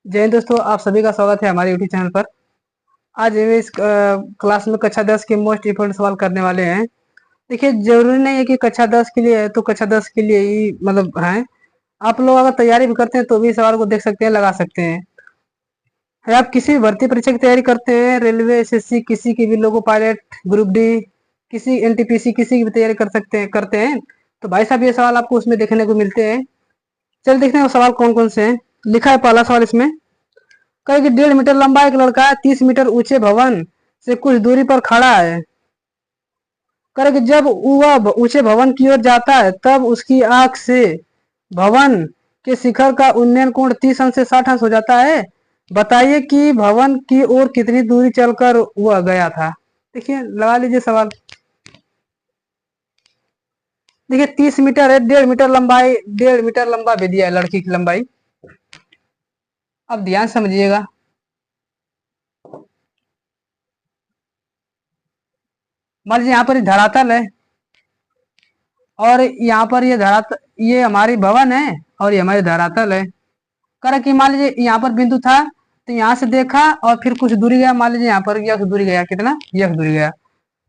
जय हिंद दोस्तों, आप सभी का स्वागत है हमारे यूट्यूब चैनल पर। आज हम इस क्लास में कक्षा 10 के मोस्ट इम्पोर्टेंट सवाल करने वाले हैं। देखिए, जरूरी नहीं है कि कक्षा 10 के लिए है तो कक्षा 10 के लिए ही मतलब है। आप लोग अगर तैयारी भी करते हैं तो भी सवाल को देख सकते हैं, लगा सकते हैं। है आप किसी भी भर्ती परीक्षा की तैयारी करते हैं, रेलवे, एसएससी, किसी की भी, लोको पायलट, ग्रुप डी, किसी एनटीपीसी, किसी की भी तैयारी करते हैं तो भाई साहब ये सवाल आपको उसमें देखने को मिलते हैं। चल देखते हैं वो सवाल कौन कौन से हैं। लिखा है पहला सवाल इसमें, कहे कि 1.5 मीटर लंबा एक लड़का 30 मीटर ऊंचे भवन से कुछ दूरी पर खड़ा है। करे कि जब वह ऊंचे भवन की ओर जाता है तब उसकी आंख से भवन के शिखर का उन्नयन कोण 30 अंश से 60 अंश हो जाता है। बताइए कि भवन की ओर कितनी दूरी चलकर वह गया था। देखिए, लगा लीजिए सवाल। देखिए, 30 मीटर है, 1.5 मीटर लंबाई, 1.5 मीटर लंबा भी दिया है लड़की की लंबाई। अब ध्यान समझिएगा। मान लीजिए यहाँ पर धरातल है और यहाँ पर ये धरातल, ये हमारी भवन है और ये हमारी धरातल है। करा कि मान लीजिए यहाँ पर बिंदु था तो यहाँ से देखा और फिर कुछ दूरी गया, मान लीजिए यहाँ पर यह दूरी गया, कितना यह दूरी गया,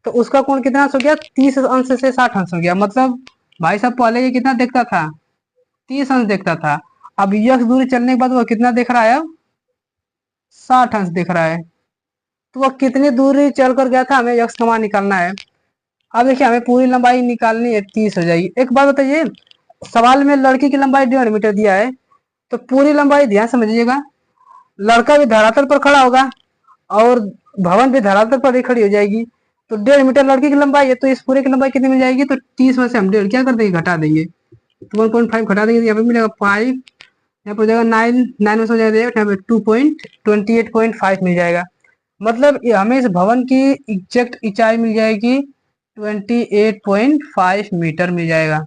तो उसका कोण कितना अंश हो गया, 30 अंश से 60 अंश हो गया। मतलब भाई साहब पहले ये कितना देखता था, 30 अंश देखता था। अब यह दूरी चलने के बाद वह कितना देख रहा है, अब 60 अंश देख रहा है। तो वह कितनी दूरी चलकर गया था, हमें यक्स का मान निकालना है। अब देखिए, हमें पूरी लंबाई निकालनी है, 30 हो जाएगी। एक बात बताइए, सवाल में लड़की की लंबाई 1.5 मीटर दिया है तो पूरी लंबाई, ध्यान समझिएगा, लड़का भी धरातल पर खड़ा होगा और भवन भी धरातल पर ही खड़ी हो जाएगी। तो 1.5 मीटर लड़की की लंबाई है तो इस पूरे की लंबाई कितनी मिल जाएगी, तो 30 में से हम 1.5 क्या कर देंगे, घटा देंगे। तो 1.5 घटा देंगे तो यहाँ पे मिलेगा 5, यहाँ पर हो जाएगा 9, 9 में से हो जाएगा यहाँ पे 2.28.5 मिल जाएगा। मतलब हमें इस भवन की एग्जैक्ट ऊंचाई मिल जाएगी 28.5 मीटर मिल जाएगा।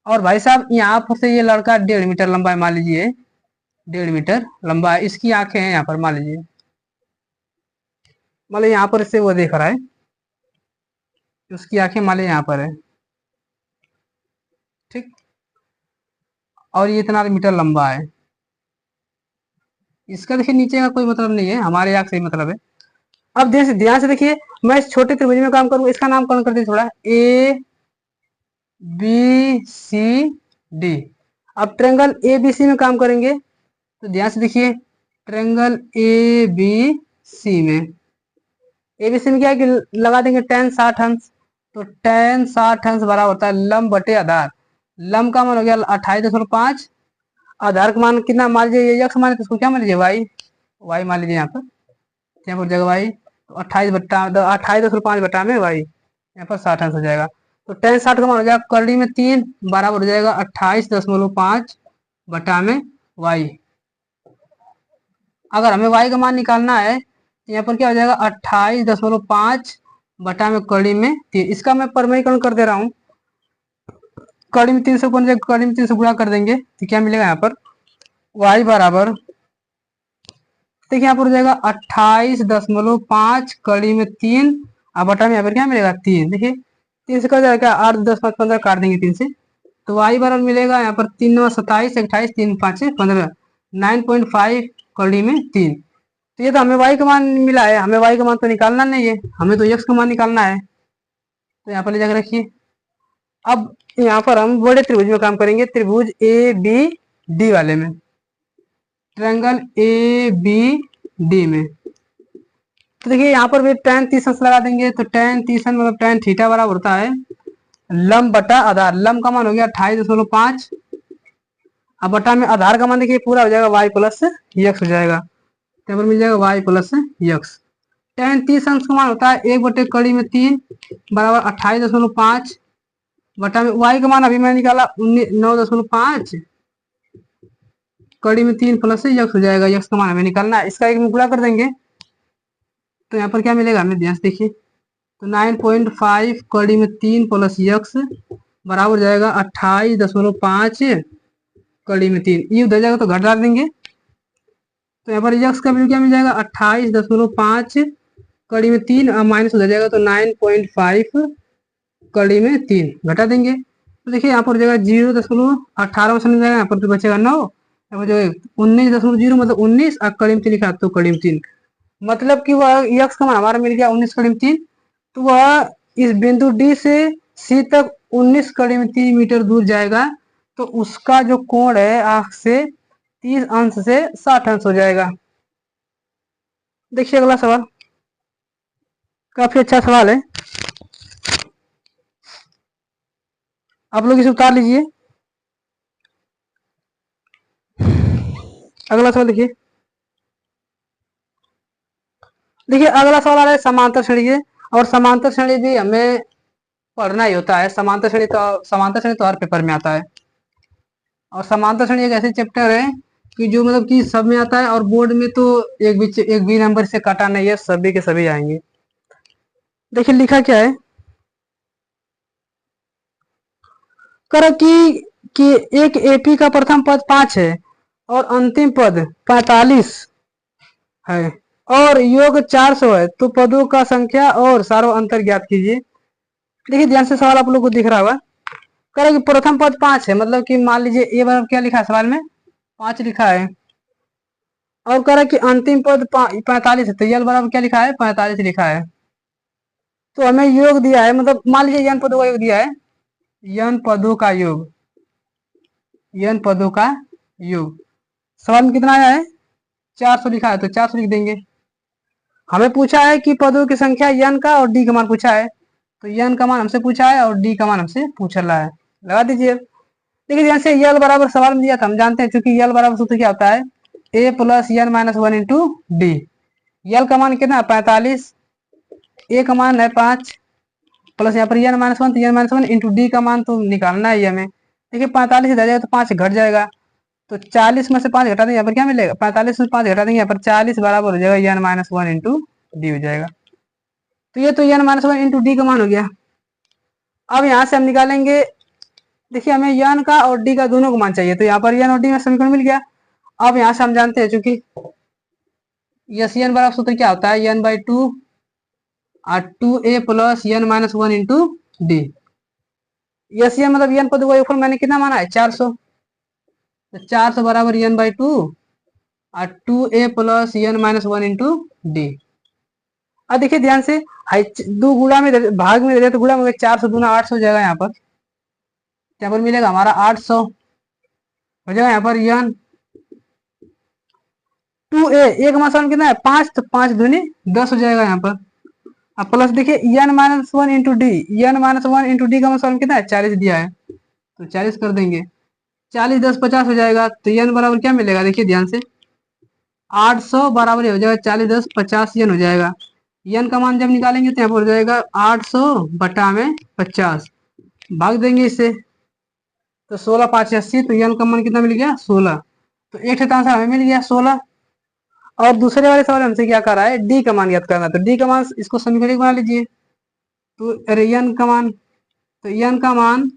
और भाई साहब यहाँ पर से ये लड़का 1.5 मीटर लंबा है, मान लीजिए 1.5 मीटर लंबा है, इसकी आंखें हैं यहाँ पर, मान लीजिए, मान लीजिए यहाँ पर इससे वो देख रहा है, उसकी आंखें मान लीजिए यहाँ पर है, ठीक। और ये इतना मीटर लंबा है, इसका देखिए नीचे का कोई मतलब नहीं है, हमारे आंख से ही मतलब है। अब ध्यान से देखिए, मैं इस छोटे त्रिभुज में काम करूंगा, इसका नामकरण कर दीजिए थोड़ा, ए बी सी डी। अब ट्रेंगल ए बी सी में काम करेंगे तो ध्यान से देखिए, ट्रेंगल ए बी सी में, एबीसी में क्या है कि लगा देंगे tan 60 अंश। तो tan 60 अंश बराबर होता है लंब बटे आधार। लंब का मान हो गया 28.5, आधार का मान कितना, मान लीजिए ये यक्स मान है तो इसको क्या मान लीजिए, वाई मान लीजिए, यहाँ पर जगह वाई, तो 28.5 बटा में वाई, यहाँ पर 60 अंश हो जाएगा। तो tan 60 का मान हो जाएगा कड़ी में 3 बराबर हो जाएगा 28.5 बटा में वाई। अगर हमें वाई का मान निकालना है तो यहाँ पर क्या हो जाएगा, 28.5 बटा में कड़ी में 3। इसका मैं परिमेयीकरण कर दे रहा हूँ, कड़ी में 3 से बन जाएगा, कड़ी में 3 से गुणा कर देंगे तो क्या मिलेगा यहाँ पर, वाई बराबर, देखिए यहाँ पर हो जाएगा 28.5 कड़ी में 3 और बटा में यहाँ पर क्या मिलेगा 3। देखिए 3 से कर जाएगा 8, 10, 5, 15 काट देंगे 3 से, तो वाई बराबर मिलेगा यहाँ पर 3, 9, 27, 28, 3, 5, 15, 9.5 कड़ी में 3। तो ये तो हमें y का मान मिला है, हमें y का मान तो निकालना नहीं है, हमें तो x का मान निकालना है। तो यहाँ पर ले जाकर रखिए। अब यहाँ पर हम बड़े त्रिभुज में काम करेंगे, त्रिभुज ए बी डी वाले में, ट्रायंगल ए बी डी में। तो देखिए यहाँ पर भी tan 30 अंश लगा देंगे, तो tan 30 अंश मतलब tan थीटा बराबर होता है लंब बटा आधार। लंब का मान हो गया 28.5, अब बटा में आधार का मान देखिए पूरा हो जाएगा y प्लस x हो जाएगा, यहाँ पर मिल जाएगा y प्लस x। tan 30 अंश का मान होता है 1 बटे कड़ी में 3 बराबर 28.5 बटा में y का मान अभी मैंने निकाला 9.5 कड़ी में 3 प्लस x हो जाएगा, x का मान हमें निकालना है, इसका एक में गुणा कर देंगे तो यहाँ पर क्या मिलेगा हमें, ध्यान से देखिए, तो 9.5 कड़ी में 3 प्लस x बराबर हो जाएगा 28.5 कड़ी में 3, ये उधर जाएगा तो घटा डाल देंगे, तो यहाँ पर यक्स का वैल्यू क्या मिल जाएगा 28.5 कड़ी में 3 और माइनस हो जाएगा तो 9.5 कड़ी में 3 घटा देंगे। तो देखिए यहाँ पर हो जाएगा 0.18 में जाएगा, यहाँ पर तो बचेगा 9, अब जो 19.0 मतलब 19 और कड़ी में 3 लिखा तो कड़ी में 3, मतलब कि वह यक्स का मान हमारा मिल गया 19 कड़ी में 3। तो वह इस बिंदु डी से सी तक 19 कड़ी में 3 मीटर दूर जाएगा, तो उसका जो कोण है आंख से 30 अंश से 60 अंश हो जाएगा। देखिए अगला सवाल, काफी अच्छा सवाल है, आप लोग इसे उतार लीजिए। अगला सवाल देखिए, देखिए अगला सवाल आ रहा है समांतर श्रेणी है, और समांतर श्रेणी भी हमें पढ़ना ही होता है। समांतर श्रेणी तो हर पेपर में आता है, और समांतर श्रेणी एक ऐसे चैप्टर है कि जो मतलब कि सब में आता है, और बोर्ड में तो एक भी नंबर से काटा नहीं है, सभी के सभी आएंगे। देखिए लिखा क्या है, करो कि एक एपी का प्रथम पद 5 है और अंतिम पद 45 है और योग 400 है, तो पदों का संख्या और सारो अंतर ज्ञात कीजिए। देखिए ध्यान से सवाल आप लोग को दिख रहा होगा। करो कि प्रथम पद 5 है, मतलब कि मान लीजिए ए बराबर क्या लिखा है सवाल में, 5 लिखा है, और कह रहा है कि अंतिम पद 45 है, तो यल बराबर क्या लिखा है, 45 लिखा है। तो हमें योग दिया है, मतलब मान लीजिए यन पदों का योग दिया है, यन पदों का योग, यन पदों का योग सवाल में कितना आया है, 400 लिखा है, तो 400 लिख देंगे। हमें पूछा है कि पदों की संख्या यन का और डी का मान पूछा है, तो यन का मान हमसे पूछा है और डी का मान हमसे पूछ रहा है, लगा दीजिए। देखिए ध्यान से यल बराबर सवाल में दिया था, हम जानते हैं क्योंकि यल बराबर सूत्र क्या होता है, A plus N minus 1 into D. L का मान कितना 45, ए का मान है 5, प्लस यहाँ पर एन माइनस वन, तो n minus one into d का मान तो निकालना है हमें। देखिए 45 इधर जाएगा तो 5 घट जाएगा, तो 40 में से 5 घटा देंगे, यहाँ पर क्या मिलेगा, 45 में 5 घटा देंगे, यहाँ पर 40 बराबर हो जाएगा n minus one into d हो जाएगा। तो ये तो n minus one into d का मान हो गया। अब यहाँ से हम निकालेंगे, देखिए हमें एन का और डी का दोनों को मान चाहिए, तो यहाँ पर एन और डी में समीकरण मिल गया। अब यहाँ से हम जानते हैं चूंकि यस एन बराबर सूत्र क्या होता है, एन बाई टू और 2a plus n minus one into d. Yes n मतलब एन पद का योगफल मैंने कितना माना है 400, तो 400 बराबर एन बाई टू और 2a plus n minus one into d. अब देखिए ध्यान से, दो गुणा में भाग में दे तो गुणा में 400 दूना 800 हो जाएगा, यहाँ पर मिलेगा हमारा 800 हो जाएगा, यहाँ पर एन 2a एक मासन कितना है 5, तो 5 दूनी 10 हो जाएगा यहाँ पर। अब प्लस देखिए n minus one into d, n minus one into d का मान कितना है 40 दिया है, तो 40 कर देंगे, 40 10 50 हो जाएगा, तो एन बराबर क्या मिलेगा, देखिए ध्यान से 800 बराबर हो जाएगा 40 10 50 एन हो जाएगा। एन का मान जब निकालेंगे तो यहाँ पर हो जाएगा 800 बटा में 50, भाग देंगे इससे, तो 16 5 80, तो एन का मान कितना मिल गया 16, तो एक आंसर हमें मिल गया 16। और दूसरे वाले सवाल हमसे क्या कर रहा है, डी का मान याद करना, तो डी का मान इसको समीकरण बना लीजिए, तो एन का मान, तो एन का मान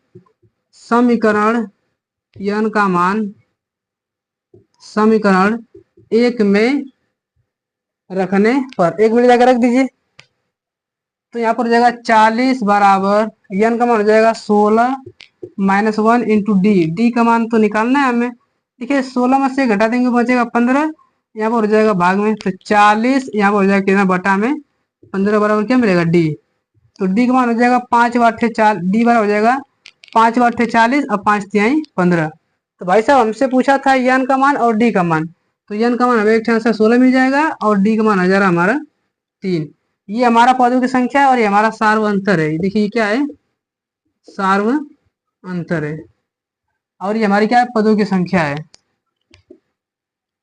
समीकरण, एन का मान समीकरण एक में रखने पर, एक मिनट जाकर रख दीजिए, तो यहाँ पर हो जाएगा 40 बराबर एन का मान हो जाएगा 16 minus one into D, D का मान तो निकालना है हमें। देखिए 16 में से घटा देंगे बचेगा 15, यहाँ पर हो जाएगा भाग में, तो 40 यहाँ पर हो जाएगा कितना बटा में 15 बराबर क्या मिलेगा डी, तो डी का मान हो जाएगा 5 बाटे 4, डी बराबर हो जाएगा 5 बाटे 40 और 5 तिहाई 15। तो भाई साहब हमसे पूछा था एन का मान और डी का मान, तो एन का मान हमें एक आंसर 16 मिल जाएगा और डी का मान आ जा रहा हमारा 3। ये हमारा पदों की संख्या है और ये हमारा सार्व अंतर है, देखिए ये क्या है, सार्व अंतर है, और ये हमारी क्या है, पदों की संख्या है,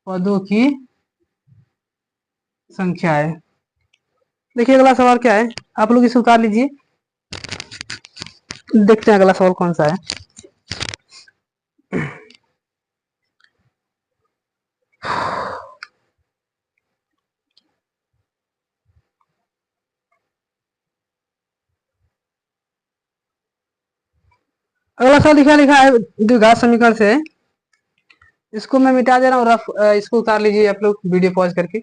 पदों की संख्या है। देखिए अगला सवाल क्या है, आप लोग इसे उतार लीजिए, देखते हैं अगला सवाल कौन सा है। अगला सवाल लिखा लिखा है द्विघात समीकरण से, इसको मैं मिटा दे रहा हूँ रफ, इसको उतार लीजिए आप लोग वीडियो पॉज करके।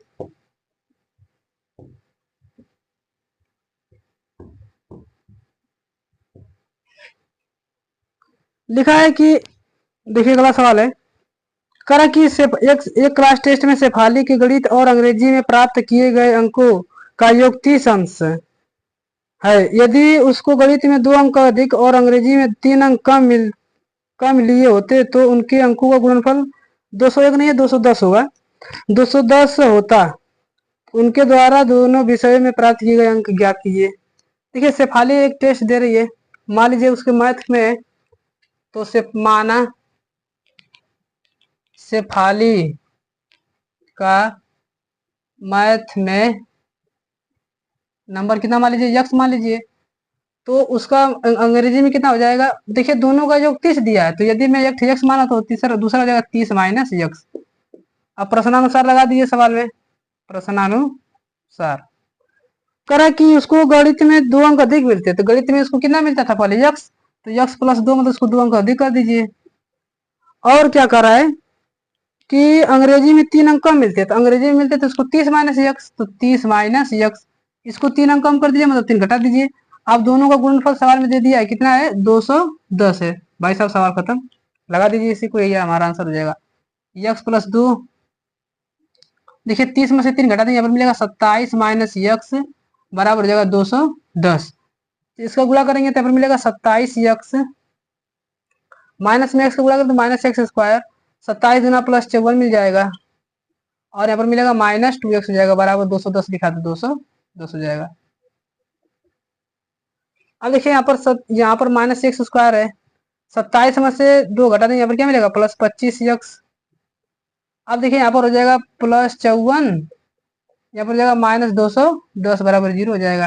लिखा है कि, देखिए अगला सवाल है, करा कि एक क्लास टेस्ट में शेफाली के गणित और अंग्रेजी में प्राप्त किए गए अंकों का योग 30 अंश है। यदि उसको गणित में 2 अंक अधिक और अंग्रेजी में 3 अंक कम लिए होते तो उनके अंकों का गुणनफल 201 नहीं है, 210 होगा, 210 होता। उनके द्वारा दोनों विषयों में प्राप्त किए गए अंक ज्ञात कीजिए। देखिए शेफाली एक टेस्ट दे रही है, मान लीजिए उसके मैथ में है, तो माना शेफाली का मैथ में नंबर कितना मान लीजिए, यक्स मान लीजिए, तो उसका अंग्रेजी में कितना हो जाएगा। देखिए दोनों का जो 30 दिया है, तो यदि मैं यक्स माना तो तीसरा दूसरा हो जाएगा 30 माइनस यक्स। अब प्रश्नानुसार लगा दीजिए सवाल में, प्रश्नानुसार करा कि उसको गणित में 2 अंक अधिक मिलते, तो गणित में उसको कितना मिलता था पहले यक्स, तो यक्स प्लस 2 मतलब उसको 2 अंक अधिक कर दीजिए। और क्या करा है कि अंग्रेजी में 3 अंक कम मिलते, तो अंग्रेजी में मिलते तो उसको 30 माइनस यक्स, तो 30 माइनस यक्स, इसको 3 अंक कम कर दीजिए मतलब 3 घटा दीजिए। अब दोनों का गुणनफल सवाल में दे दिया है, कितना है 210 है। भाई साहब सवाल खत्म, लगा दीजिए इसी को, यही हमारा आंसर हो जाएगा यक्स प्लस 2। देखिए 30 में से 3 घटा देंगे, यहाँ पर मिलेगा 27 माइनस यक्स बराबर हो जाएगा 210। इसका गुणा करेंगे तो यहाँ पर मिलेगा 27 यक्स माइनस में एक्स का गुणा करें तो माइनस एक्स स्क्वायर, 27 गुना प्लस 54 मिल जाएगा, और यहाँ पर मिलेगा माइनस 2x हो जाएगा बराबर 210 लिखा तो 210 हो जाएगा। अब देखिए यहाँ पर माइनस एक्स स्क्वायर है, 27 में से 2 घटा देंगे, यहाँ पर क्या मिलेगा प्लस 25x। अब देखिए यहाँ पर हो जाएगा प्लस 54, यहाँ पर हो जाएगा माइनस 210 बराबर 0 हो जाएगा।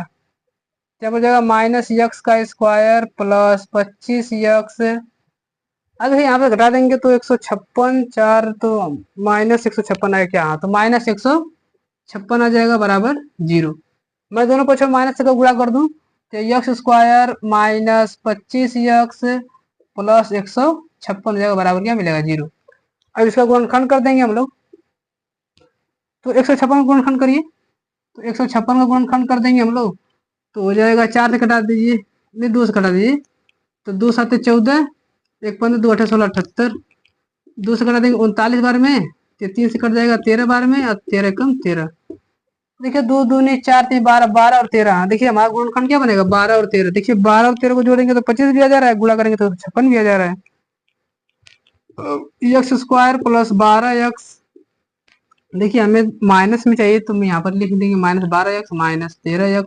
यहाँ पर हो जाएगा माइनस यक्स का स्क्वायर प्लस 25x। अब देखिए यहाँ पे घटा देंगे तो 156, 4 तो माइनस 156 आएगा क्या, हाँ तो माइनस 156 आ जाएगा बराबर 0। मैं दोनों पक्षों माइनस से गुणा कर दूं तो x square minus 25x plus 156 हो जाएगा बराबर क्या मिलेगा 0। अब इसका गुणनखंड कर देंगे हम लोग, तो 156 का गुणनखंड करिए, तो 156 का गुणनखंड कर देंगे हम लोग, तो हो जाएगा 4 से कटा दीजिए, नहीं 2 से कटा दीजिए, तो 2 7 14, 1 15 2 8 16 78, 2 से कटा देंगे 39 बार में, 3 से कट जाएगा 13 बार में, और 13 कम 13। देखिए 2 दूनी 4 3 12, 12 और 13, देखिए हमारा गुणनखंड क्या बनेगा 12 और 13। देखिए 12 और 13 को जोड़ेंगे तो 25 भी आ जा रहा है, गुणा करेंगे तो 56 भी आ जा रहा है। एक्स स्क्वायर प्लस 12x, देखिए हमें माइनस में चाहिए तो मैं यहाँ पर लिख देंगे minus 12x minus 13x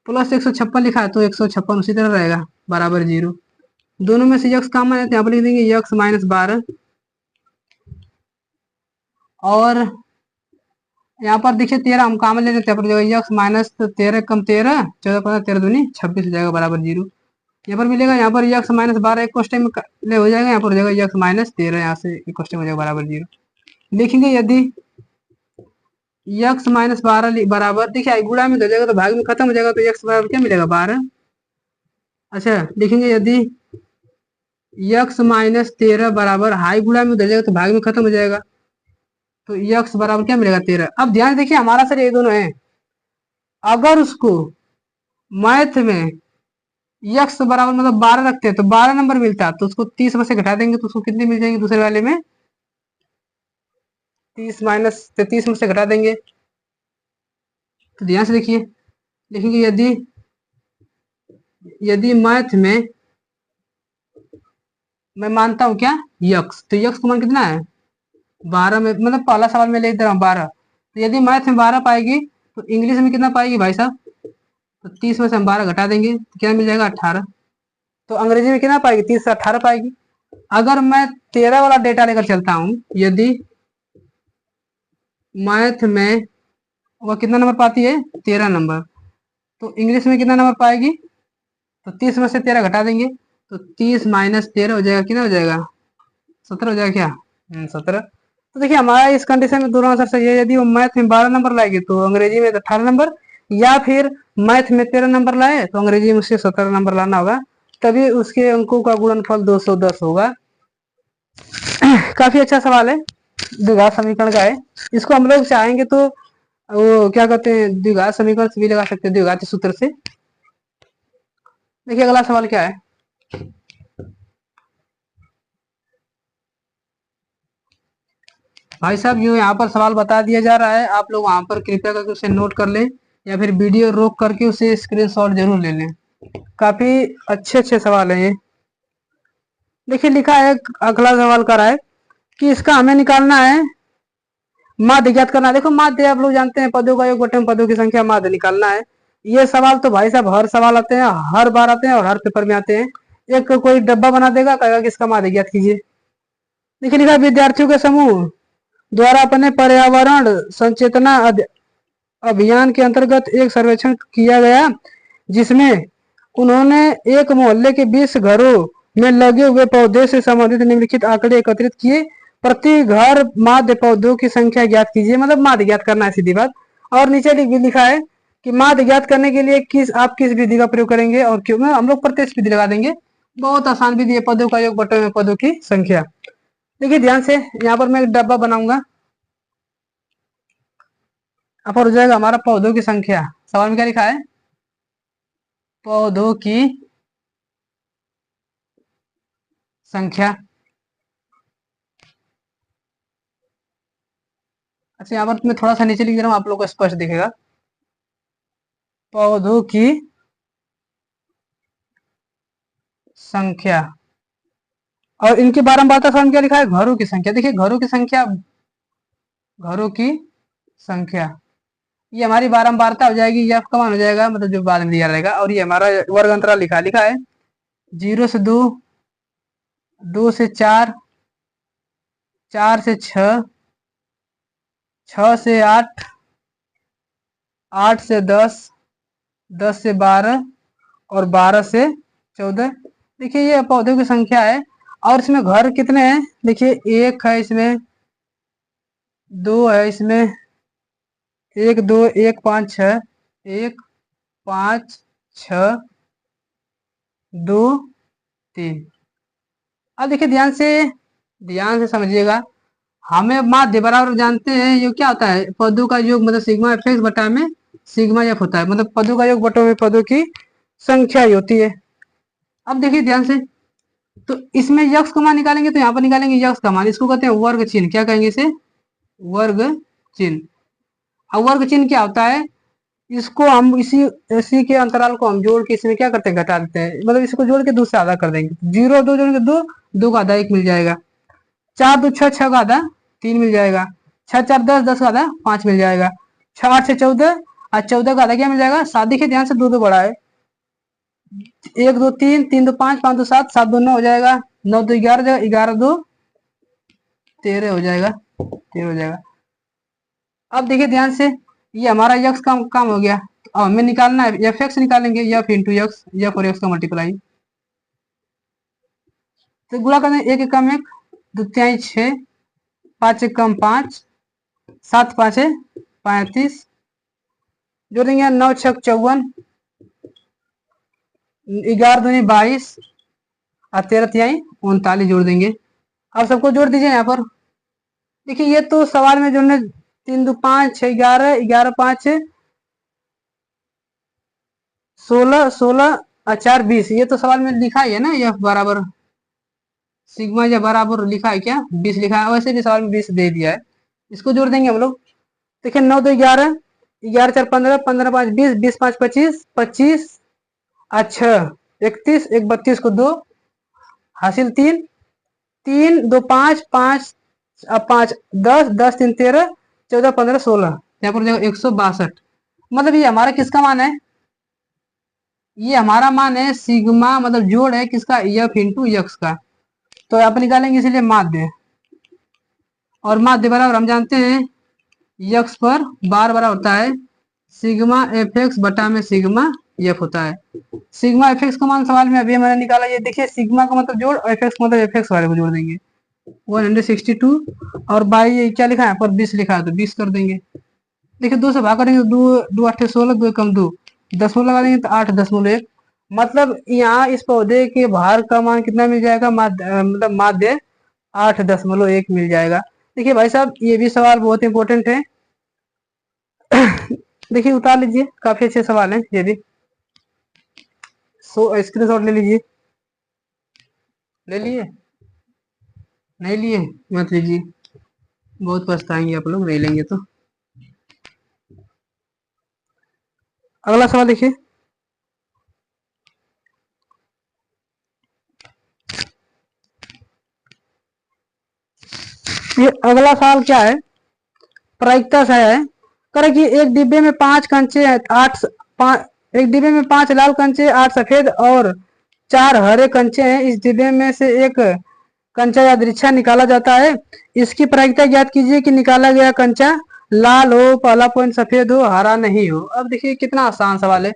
plus 156 लिखा है तो 156 उसी तरह रहेगा बराबर 0। दोनों में से यक्स कॉमन है तो यहाँ पर लिख देंगे यक्स माइनस 12, और यहाँ पर देखिए 13 हम कॉमन ले लेते हैं, यहाँ पर यक्स माइनस 13 कम 13, 14 15 13 दूनी 26 हो जाएगा बराबर 0। यहाँ पर मिलेगा, यहाँ पर यक्स माइनस 12 एक क्वेश्चन में ले हो जाएगा, यहाँ पर हो जाएगा यक्स माइनस 13, यहाँ से एक क्वेश्चन हो जाएगा बराबर 0। लिखेंगे यदि यक्स माइनस 12 बराबर, देखिए गुणा में हो जाएगा तो भाग में खत्म हो जाएगा, तो यक्स बराबर क्या मिलेगा 12। अच्छा लिखेंगे यदि यक्स माइनस 13 बराबर, हाई गुणा में हो जाएगा तो भाग में खत्म हो जाएगा, तो यक्स बराबर क्या मिलेगा 13। अब ध्यान देखिए हमारा सर ये दोनों है, अगर उसको मैथ में यक्स बराबर मतलब 12 रखते हैं तो 12 नंबर मिलता है, तो उसको 30 में से घटा देंगे तो उसको कितने मिल जाएंगे दूसरे वाले में, 30 माइनस 33 में से घटा देंगे। तो ध्यान से देखिए, लिखेंगे यदि यदि मैथ में मैं मानता हूं क्या यक्स, तो यक्स का मान कितना है 12 में, मतलब पहला सवाल में लिख दे रहा हूँ 12, तो यदि मैथ में 12 पाएगी तो इंग्लिश में कितना पाएगी भाई साहब, तो 30 में से हम 12 घटा देंगे तो क्या मिल जाएगा 18। तो अंग्रेजी में कितना पाएगी 30 से 18 पाएगी। अगर मैं 13 वाला डेटा लेकर चलता हूं, यदि मैथ में वो कितना नंबर पाती है 13 नंबर, तो इंग्लिश में कितना नंबर पाएगी, तो 30 में से 13 घटा देंगे तो 30 माइनस 13 हो जाएगा, कितना हो जाएगा 17 हो जाएगा क्या, 17। तो देखिए हमारा इस कंडीशन में दोनों आंसर सही है, यदि वो मैथ में 12 नंबर लाएगी तो अंग्रेजी में 18 नंबर, या फिर मैथ में 13 नंबर लाए तो अंग्रेजी में उसे 17 नंबर लाना होगा, तभी उसके अंकों का गुणनफल 210 होगा। काफी अच्छा सवाल है, द्विघात समीकरण का है। इसको हम लोग चाहेंगे तो वो क्या कहते हैं द्विघात समीकरण से भी लगा सकते हैं, द्विघात सूत्र से। देखिए अगला सवाल क्या है, भाई साहब यूँ यहाँ पर सवाल बता दिया जा रहा है, आप लोग वहां पर कृपया करके उसे नोट कर लें या फिर वीडियो रोक करके उसे स्क्रीनशॉट जरूर ले लें। काफी अच्छे अच्छे सवाल है ये। देखिए लिखा है, अगला सवाल कर रहा है कि इसका हमें निकालना है माध्य ज्ञात करना है। देखो माध्य आप लोग जानते हैं, पदों का योग बटे में पदों की संख्या, माध्य निकालना है। ये सवाल तो भाई साहब हर सवाल आते हैं, हर बार आते हैं और हर पेपर में आते हैं। एक कोई डब्बा बना देगा, कहेगा कि इसका माध्य ज्ञात कीजिए। देखिए लिखा, विद्यार्थियों के समूह द्वारा अपने पर्यावरण संचेतना अभियान के अंतर्गत एक सर्वेक्षण किया गया, जिसमें उन्होंने एक मोहल्ले के 20 घरों में लगे हुए पौधे से संबंधित निम्नलिखित आंकड़े एकत्रित किए। प्रति घर माध्य पौधों की संख्या ज्ञात कीजिए, मतलब माध्य ज्ञात करना है, सीधी बात। और नीचे लिखा है कि माध्य ज्ञात करने के लिए आप किस विधि का प्रयोग करेंगे और क्यों। हम लोग प्रत्यक्ष विधि लगा देंगे, बहुत आसान विधि है, पदों का योग बटे में पदों की संख्या। देखिए ध्यान से, यहाँ पर मैं एक डब्बा बनाऊंगा, अब हो जाएगा हमारा पौधों की संख्या। सवाल में क्या लिखा है, पौधों की संख्या। अच्छा यहाँ पर मैं थोड़ा सा नीचे लिख रहा हूँ, आप लोग को स्पष्ट दिखेगा। पौधों की संख्या और इनकी बारंबारता सवाल में क्या लिखा है, घरों की संख्या। देखिए घरों की संख्या, घरों की संख्या, ये हमारी बारंबारता हो जाएगी, ये का मान हो जाएगा, मतलब जो बाद में दिया रहेगा। और ये हमारा वर्ग अंतराल लिखा लिखा है 0 से 2, 2 से 4, 4 से 6, 6 से 8, 8 से 10, 10 से 12 और 12 से 14। देखिए ये पौधों की संख्या है। और इसमें घर कितने हैं, देखिए एक है इसमें, दो है इसमें, एक दो, एक पाँच छः, एक पाँच छ, दो तीन। अब देखिए ध्यान से समझिएगा। हमें माध्य बराबर जानते हैं, ये क्या होता है, पदों का योग मतलब सिग्मा एफ एक्स बटा में सिग्मा एफ होता है, मतलब पदों का योग बटा में पदों की संख्या ही होती है। अब देखिए ध्यान से, तो इसमें यक्स का मान निकालेंगे, तो यहाँ पर निकालेंगे यक्स का मान, इसको कहते हैं वर्ग चिन्ह। क्या कहेंगे इसे, वर्ग चिन्ह। अब वर्ग चिन्ह क्या होता है, इसको हम इसी इसी के अंतराल को हम जोड़ के इसमें क्या करते हैं, घटा देते हैं, मतलब इसको जोड़ के 2 से आधा कर देंगे। 0 2 जोड़ेंगे 2, 2 का आधा 1 मिल जाएगा। 4 2 6, 6 का आधा 3 मिल जाएगा। 6 4 10, 10 का आधा 5 मिल जाएगा। 6 8 से 14, और 14 का आधा क्या मिल जाएगा, 7। देखिए ध्यान से, 2 2 बड़ा है, 1 2 3, 3 2 5, 5 2 7, 7 2 9 हो जाएगा, 9 2 11, 11 2 13 हो जाएगा, 13 हो जाएगा। अब देखिए ध्यान से, ये हमारा यक्स का काम हो गया। अब हमें निकालना है एफ एक्स, निकालेंगे एफ इंटू एक्स, एफ और एक्स का मल्टीप्लाई। तो गुणा करना, एक एक कम एक, द्वितीय 6, 5 एक कम 5, 7 5 है 35, जोड़ेंगे 9 6 54, 11 दूनी 22 और 13 तिहाई 39 जोड़ देंगे। अब सबको जोड़ दीजिए यहाँ पर। देखिए ये तो सवाल में जोड़ने, 3 2 5 6 11, 11 5 16, 16 और 4 20, ये तो सवाल में लिखा ही है ना, एफ बराबर सिग्मा या बराबर लिखा है क्या, 20 लिखा है, वैसे भी सवाल में 20 दे दिया है। इसको जोड़ देंगे हम लोग। देखिए 9 2 11, 11 4 15, 15 5 20, 20 5 25, 25 अच्छा 31, 1 32 को 2 हासिल 3, 3 2 5 5, 5 10, 10 3 13, 14 15 16, यहाँ पर 162। मतलब ये हमारा किसका मान है, ये हमारा मान है सिग्मा, मतलब जोड़ है किसका, एफ इंटू एक्स का। तो आप निकालेंगे इसलिए माध्य, और माध्य बराबर हम जानते हैं यक्स पर बार बराबर होता है सिग्मा एफ एक्स बटा में सिग्मा एफ होता है। सिग्मा एफ एक्स का मान सवाल में अभी मैंने निकाला, ये देखिए सिग्मा का मतलब जोड़, एफ एक्स का मतलब एफ एक्स वाले को जोड़ देंगे 162, और बाई क्या लिखा है यहाँ पर 20 लिखा है, तो 20 कर देंगे। देखिए 2 से भाग करेंगे, दो दो 8 16, 2 कम 2, दशमलव लगा देंगे तो 8.1, मतलब यहाँ इस पौधे के भार का मान कितना मिल जाएगा, मतलब माध्य 8.1 मिल जाएगा। देखिए भाई साहब ये भी सवाल बहुत इंपॉर्टेंट है। देखिए उतार लीजिए, काफी अच्छे सवाल हैं ये भी, स्क्रीनशॉट ले लीजिए। ले लिए, नहीं लिए मत लीजिए, बहुत पछताएंगे आप लोग नहीं लेंगे तो। अगला सवाल देखिए। ये अगला सवाल क्या है, प्रायिकता से है। करे कि एक डिब्बे में 5 कंचे हैं, एक डिब्बे में 5 लाल कंचे, 8 सफेद और 4 हरे कंचे हैं। इस डिब्बे में से एक कंचा यादृच्छा निकाला जाता है। इसकी प्रायिकता ज्ञात कीजिए कि निकाला गया कंचा लाल हो, पहला पॉइंट सफेद हो, हरा नहीं हो। अब देखिए कितना आसान सवाल है।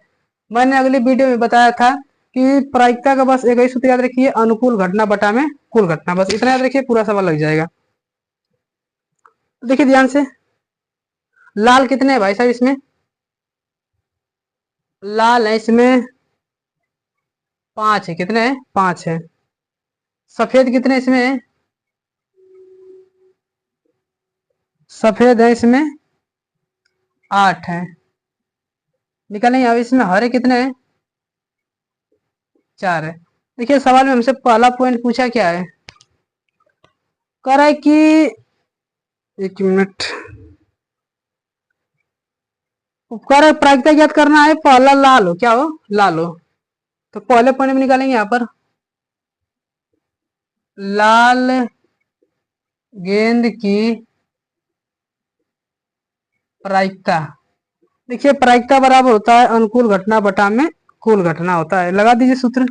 मैंने अगली वीडियो में बताया था कि प्रायिकता का बस एक ही सूत्र याद रखिए, अनुकूल घटना बटा में कुल घटना, बस इतना याद रखिए, पूरा सवाल लग जाएगा। देखिए ध्यान से, लाल कितने हैं भाई साहब इसमें, लाल है इसमें 5 है, कितने हैं 5 है। सफेद कितने इसमें है, सफेद है इसमें 8 है। निकालेंगे अब इसमें हरे कितने हैं, 4 है। देखिए सवाल में हमसे पहला पॉइंट पूछा क्या है, कह रहा है कि, एक मिनट, कह रहा है प्रायिकता ज्ञात करना है, पहला लाल हो, क्या हो, लाल हो। तो पहले पॉइंट में निकालेंगे यहाँ पर, लाल गेंद की प्रायिकता। देखिए प्रायिकता बराबर होता है अनुकूल घटना बटा में कुल घटना होता है, लगा दीजिए सूत्र।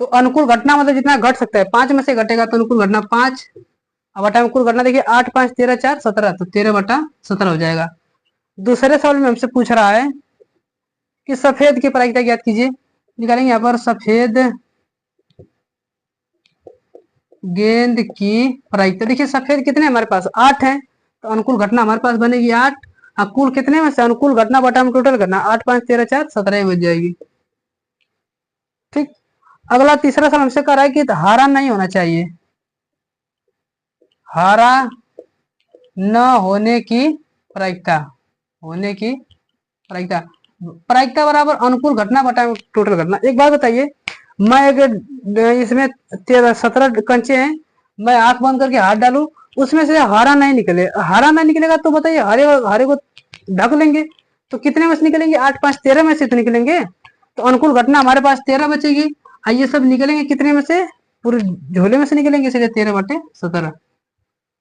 तो अनुकूल घटना मतलब जितना घट सकता है, 5 में से घटेगा तो अनुकूल घटना 5, अब बटा में कुल घटना देखिए 8 5 13 4 17, तो 13 बटा 17 हो जाएगा। दूसरे सवाल में हमसे पूछ रहा है कि सफेद की प्रायिकता ज्ञात कीजिए। निकालेंगे यहाँ पर सफेद गेंद की प्रायिकता। देखिए सफेद कितने हमारे पास 8 है, तो अनुकूल घटना हमारे पास बनेगी 8। कुल कितने में से, अनुकूल घटना बटा में टोटल घटना, 8 5 13 4 17 बच जाएगी। ठीक। अगला तीसरा सवाल हमसे कर रहा है कि हरा नहीं होना चाहिए, हरा न होने की प्रायिकता, होने की प्रायिकता, प्रायिकता बराबर अनुकूल घटना बटा टोटल घटना। एक बात बताइए, मैं एक इसमें 17 कंचे हैं, मैं आंख बंद करके हाथ डालू, उसमें से हरा नहीं निकले, हरा नहीं निकलेगा तो बताइए हरे हरे को ढक लेंगे, तो कितने में से निकलेंगे, 8 5 13 में से तो निकलेंगे। तो अनुकूल घटना हमारे पास 13 बचेगी, ये सब निकलेंगे कितने में से, पूरे झोले में से निकलेंगे, इसलिए 13 बटे 17।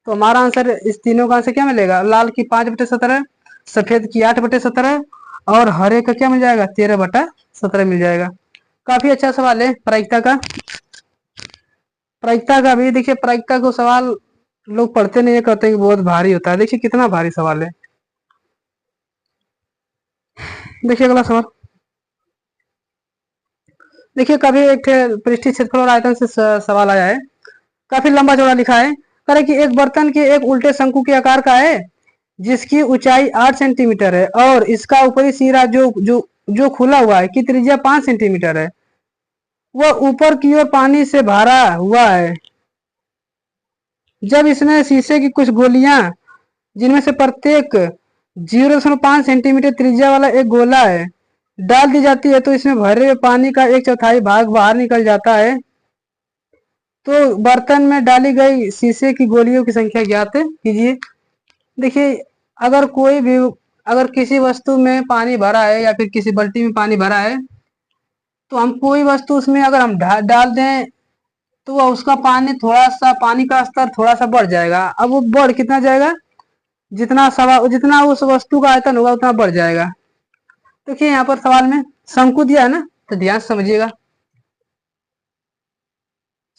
तो हमारा आंसर, इस तीनों का आंसर क्या मिलेगा, लाल की 5 बटे 17, सफेद की 8 बटे 17 और हरे का क्या मिल जाएगा, 13 बटा 17 मिल जाएगा। काफी अच्छा सवाल है प्रायिकता का। प्रायिकता का भी देखिए, प्रायिकता को सवाल लोग पढ़ते नहीं है, कहते हैं कि बहुत भारी होता है। देखिए कितना भारी सवाल है। देखिए अगला सवाल, देखिए कभी एक पृष्ठीय क्षेत्रफल और आयतन से सवाल आया है, काफी लंबा चौड़ा लिखा है। करे कि एक बर्तन के एक उल्टे शंकु के आकार का है, जिसकी ऊंचाई 8 सेंटीमीटर है और इसका ऊपरी सिरा जो जो जो खुला हुआ है की त्रिज्या 5 सेंटीमीटर है, वह ऊपर की ओर पानी से भरा हुआ है। जब इसमें शीशे की कुछ गोलियां, जिनमें से प्रत्येक 0.5 सेंटीमीटर त्रिज्या वाला एक गोला है, डाल दी जाती है, तो इसमें भरे हुए पानी का 1/4 भाग बाहर निकल जाता है। तो बर्तन में डाली गई शीशे की गोलियों की संख्या ज्ञात कीजिए। देखिए अगर कोई भी, अगर किसी वस्तु में पानी भरा है या फिर किसी बाल्टी में पानी भरा है, तो हम कोई वस्तु उसमें अगर हम डाल दें, तो वह उसका पानी थोड़ा सा, पानी का स्तर थोड़ा सा बढ़ जाएगा। अब वो बढ़ कितना जाएगा, जितना उस वस्तु का आयतन होगा उतना बढ़ जाएगा। देखिए यहाँ पर सवाल में शंकु दिया है ना, तो ध्यान से समझिएगा,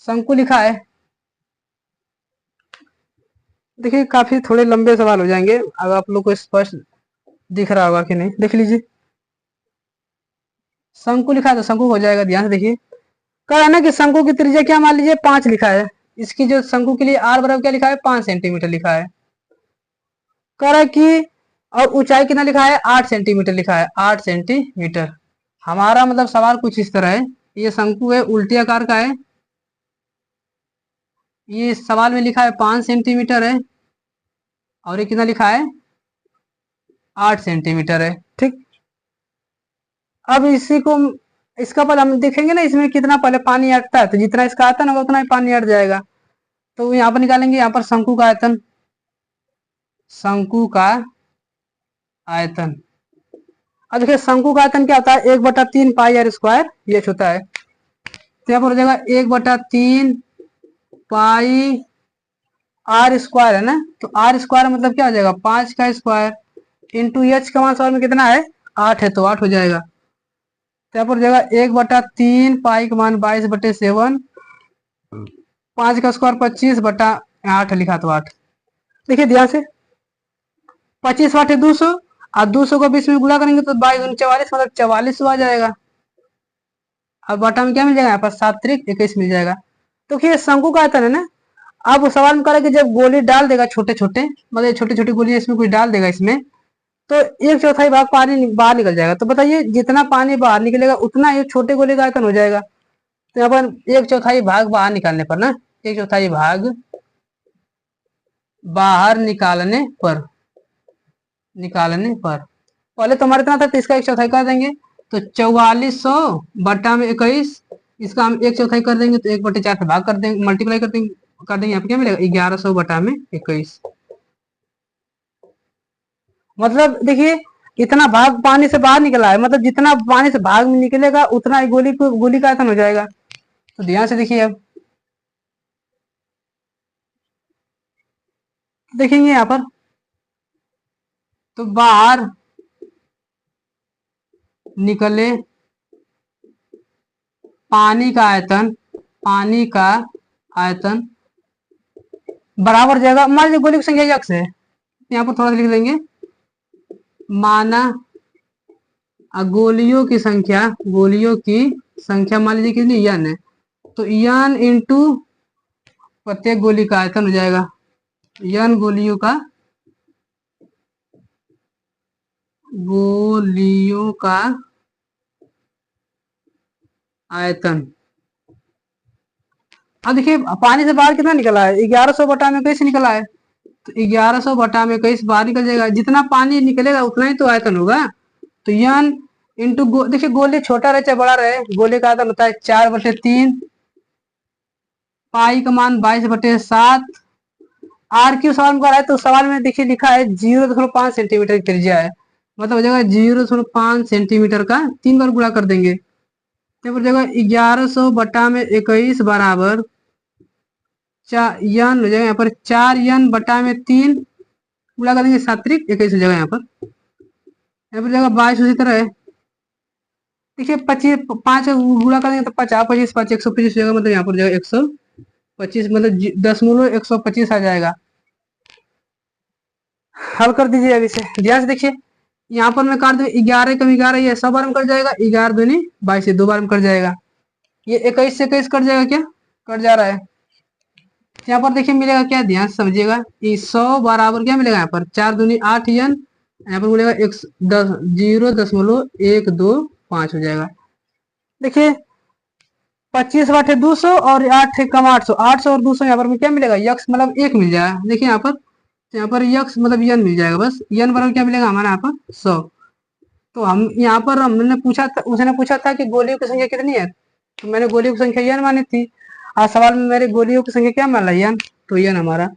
शंकु लिखा है। देखिए काफी थोड़े लंबे सवाल हो जाएंगे, अब आप लोग को स्पष्ट दिख रहा होगा कि नहीं, देख लीजिए। शंकु लिखा है तो शंकु हो जाएगा, ध्यान से देखिए। कहा है ना कि शंकु की त्रिज्या क्या मान लीजिए 5 लिखा है, इसकी जो शंकु के लिए आर बराबर क्या लिखा है, 5 सेंटीमीटर लिखा है। कह रहा है कि, और ऊंचाई कितना लिखा है, 8 सेंटीमीटर लिखा है, 8 सेंटीमीटर। हमारा मतलब सवाल कुछ इस तरह है, ये शंकु है, उल्टी आकार का है, ये सवाल में लिखा है 5 सेंटीमीटर है, और ये कितना लिखा है, 8 सेंटीमीटर है। ठीक। अब इसी को, इसका पहले हम देखेंगे ना, इसमें कितना पहले पानी अटता है, तो जितना इसका आता है ना उतना ही पानी अट जाएगा। तो यहाँ पर निकालेंगे, यहाँ पर शंकु का आयतन, शंकु का आयतन। अब देखिए शंकु का आयतन क्या होता है, 1/3 पाई आर स्क्वायर ये होता है। तो यहाँ पर हो जाएगा 1/3 पाई आर स्क्वायर है ना। तो आर स्क्वायर मतलब क्या हो जाएगा, 5 का स्क्वायर इंटू एच का मान सवाल में कितना है, 8 है, तो 8 हो जाएगा। तो यहाँ पर हो जाएगा 1/3 पाई का मान 22/7, 5 का स्क्वायर 25/8 लिखा, तो 8। देखिए ध्यान से, 25 8 है 200, और 200 को 20 में गुणा करेंगे तो 22 44, मतलब 44 आ जाएगा। अब बटा में क्या मिल जाएगा, यहाँ पर 7×21 मिल जाएगा। तो ये शंकु का आयतन है ना। अब सवाल में करें कि जब गोली डाल देगा छोटे छोटे, मतलब छोटी छोटी गोली इसमें कुछ डाल देगा इसमें, तो 1/4 भाग पानी बाहर निकल जाएगा। तो बताइए जितना पानी बाहर निकलेगा उतना ये छोटे गोले का आयतन हो जाएगा। तो यहाँ पर 1/4 भाग बाहर निकालने पर ना, 1/4 भाग बाहर निकालने पर पहले तो हमारे इतना था, तो इसका 1/4 कर देंगे, तो 4400/21, इसका हम 1/4 कर देंगे, तो 1/4 से भाग कर देंगे, मल्टीप्लाई कर देंगे यहाँ पे क्या मिलेगा, 1100/21। मतलब देखिए इतना भाग पानी से बाहर निकला है, मतलब जितना पानी से भाग में निकलेगा उतना ही गोली का आयतन हो जाएगा। तो ध्यान से देखिए, अब देखेंगे यहाँ पर, तो बाहर निकले पानी का आयतन बराबर जाएगा, मान लीजिए गोली की संख्या यक्स है, यहाँ पर थोड़ा सा लिख देंगे, माना गोलियों की संख्या मान लीजिए कितनी, n है, तो n इंटू प्रत्येक गोली का आयतन हो जाएगा, n गोलियों का आयतन। अब देखिए पानी से बाहर कितना निकला है, 1100/21 निकला है, तो 1100/21 बाहर निकल जाएगा, जितना पानी निकलेगा उतना ही तो आयतन होगा। तो n इंटू देखिए गोली छोटा रहे चाहे बड़ा रहे, गोले का आयतन होता है 4/3, पाई का मान 22/7। आर क्यू सवाल में है, तो सवाल में देखिए लिखा है 0.5 सेंटीमीटर की त्रिज्या है, मतलब हो जाएगा 0.5 सेंटीमीटर का 3 बार गुणा कर देंगे, तो हो जाएगा 1100/21 बराबर n हो जाएगा, यहाँ पर 4n/3 गुणा कर देंगे, 7×21 हो जाएगा, यहाँ पर जाएगा 22 उसी तरह है। देखिए 25 5 गुणा करेंगे तो 50 25 5 125 हो जाएगा, मतलब यहाँ पर जाएगा 125, मतलब 10.125 आ जाएगा। हल कर दीजिए अब इसे, ध्यान से देखिए, यहाँ पर मैं काट दूं 11 कम 11, ये 100 बार में कट जाएगा, 11 दूनी 22 से 2 बार में कट जाएगा, ये 21 से 21 कट जाएगा, क्या कट जा रहा है। यहाँ पर देखिए मिलेगा क्या, ध्यान से समझिएगा, 100 बराबर क्या मिलेगा, यहाँ पर 4 दूनी 8 n, यहाँ पर मिलेगा 0.125 हो जाएगा। देखिए 25 200 और 8 कम 800, 800 और 200 यहाँ पर क्या मिलेगा, यक्स मतलब 1 मिल जाएगा। देखिए यहाँ पर, तो यहाँ पर यक्स मतलब n मिल जाएगा, बस n बराबर क्या मिलेगा हमारे यहाँ पर 100। तो हम यहाँ पर हमने पूछा था, उसने पूछा था कि गोलियों की संख्या कितनी है, तो मैंने गोलियों की संख्या n मानी थी। आज सवाल में मेरे गोलियों की संख्या क्या मान लिया, n, तो n हमारा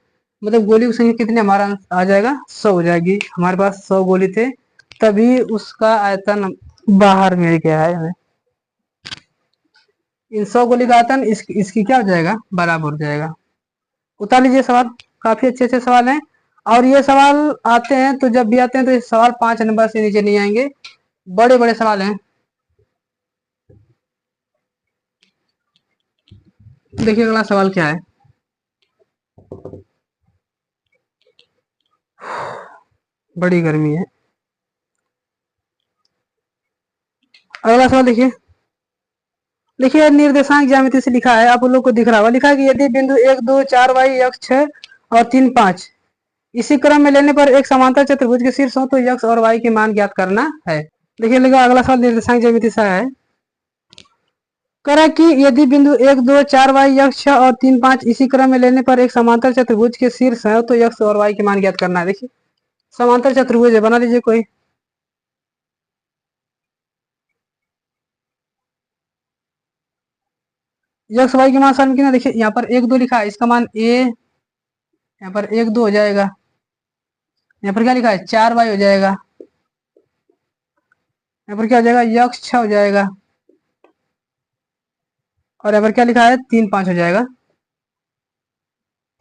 मतलब गोलियों की संख्या कितनी हमारा आ जाएगा, 100 हो जाएगी। हमारे पास 100 गोली थे, तभी उसका आयतन बाहर मिल गया है हमें। इन 100 गोली का आयतन इसकी क्या हो जाएगा, बराबर हो जाएगा। उतार लीजिए सवाल, काफी अच्छे अच्छे सवाल हैं, और ये सवाल आते हैं तो जब भी आते हैं तो ये सवाल 5 नंबर से नीचे नहीं आएंगे, बड़े बड़े सवाल हैं। देखिए अगला सवाल क्या है, बड़ी गर्मी है। अगला सवाल देखिए, देखिए निर्देशांक ज्यामिति से लिखा है, आप लोग को दिख रहा होगा, लिखा है कि यदि बिंदु 1 2 4 वाई x 6 और 3 5 इसी क्रम में लेने पर एक समांतर चतुर्भुज के शीर्ष हो तो x और y के मान ज्ञात करना है। देखिए लगा अगला सवाल निर्देशांक ज्यामिति से है, करा कि यदि बिंदु 1 2 4 वाई x 6 और 3 5 इसी क्रम में लेने पर एक समांतर चतुर्भुज के शीर्ष है तो x और y के मान ज्ञात करना है। देखिए समांतर चतुर्भुज है, बना लीजिए कोई, यक्स वाई के मान सामने कितना, देखिए यहाँ पर 1 2 लिखा है, इसका मान ए, यहाँ पर 1 2 हो जाएगा। यहाँ पर क्या लिखा है, 4 वाई हो जाएगा। यहाँ पर क्या हो जाएगा, यक्स 6 हो जाएगा। और यहाँ पर क्या लिखा है, 3 5 हो जाएगा।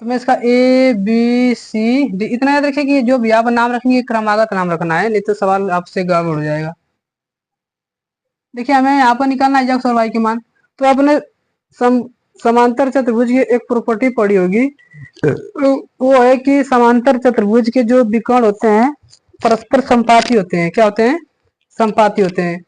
तो मैं इसका ए बी सी डी इतना याद रखिए कि जो भी आप नाम रखेंगे क्रमागत नाम रखना है, नहीं तो सवाल आपसे गड़बड़ हो जाएगा। देखिए हमें यहाँ पर निकालना है यक्स और वाई के मान। तो आपने समांतर चतुर्भुज की एक प्रॉपर्टी पढ़ी होगी, वो है कि समांतर चतुर्भुज के जो विकर्ण होते हैं परस्पर संपाती होते हैं। क्या होते हैं, संपाती होते हैं।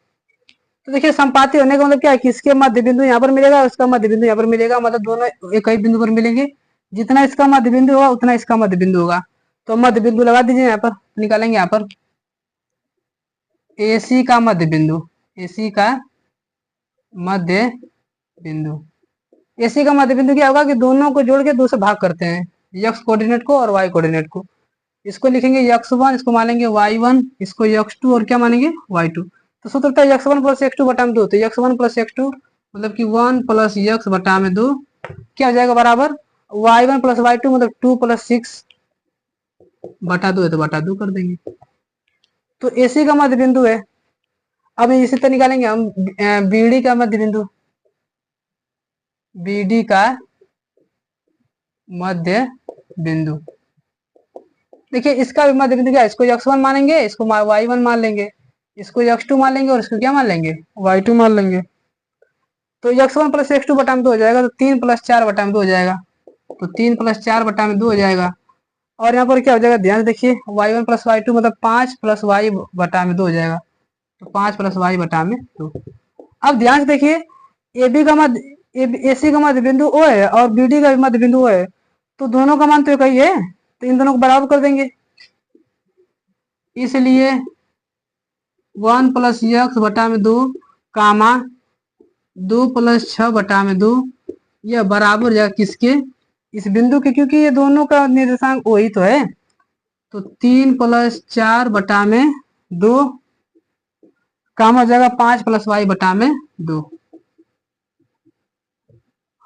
तो देखिए संपाती होने का मतलब क्या है कि इसके मध्य बिंदु यहाँ पर मिलेगा, उसका मध्य बिंदु यहाँ पर मिलेगा, मतलब दोनों एक ही बिंदु पर मिलेंगे। जितना इसका मध्य बिंदु होगा उतना इसका मध्य बिंदु होगा। तो मध्य बिंदु लगा दीजिए, यहाँ पर निकालेंगे यहाँ पर AC का मध्य बिंदु, AC का मध्य बिंदु। AC का मध्य बिंदु क्या होगा कि दोनों को जोड़ के 2 से भाग करते हैं, x कोऑर्डिनेट को और y कोऑर्डिनेट को। इसको लिखेंगे x1, इसको मानेंगे y1, इसको x2 और क्या मानेंगे y2। तो सूत्र होता है x1 प्लस x2 बटा में 2। तो x1 प्लस x2 मतलब कि 1 प्लस x बटा में 2 क्या हो जाएगा बराबर y1 प्लस y2 मतलब 2 प्लस 6 बटा 2 है तो बटा 2 कर देंगे। तो AC का मध्य बिंदु है। अब इसी तरह निकालेंगे हम BD का मध्य बिंदु, BD का मध्य बिंदु। देखिए इसका भी मध्य बिंदु क्या है, इसको x1 मानेंगे, इसको y1 मान लेंगे, इसको x2 मान लेंगे और इसको क्या मान लेंगे, y2 मान लेंगे। तो x1 प्लस x2 बटा में 2 हो जाएगा, तो 3 प्लस 4 बटा में 2 हो जाएगा। तो 3 प्लस 4 बटा में 2 हो जाएगा। और यहाँ पर क्या हो जाएगा, ध्यान से देखिए y1 प्लस y2 मतलब 5 प्लस y बटा में 2 हो जाएगा। तो 5 प्लस y बटा में 2। अब ध्यान से देखिए AB का मध्य, AC का मध्य बिंदु O है और BD का भी मध्य बिंदु O है, तो दोनों का मान तो एक ही है, तो इन दोनों को बराबर कर देंगे। इसलिए 1 प्लस x बटा में 2 कामा 2 प्लस 6 बटा में 2 यह बराबर जाएगा किसके, इस बिंदु के, क्योंकि ये दोनों का निर्देशांक वही तो है। तो 3 प्लस 4 बटा में 2 काम हो जाएगा 5 प्लस y बटा में 2।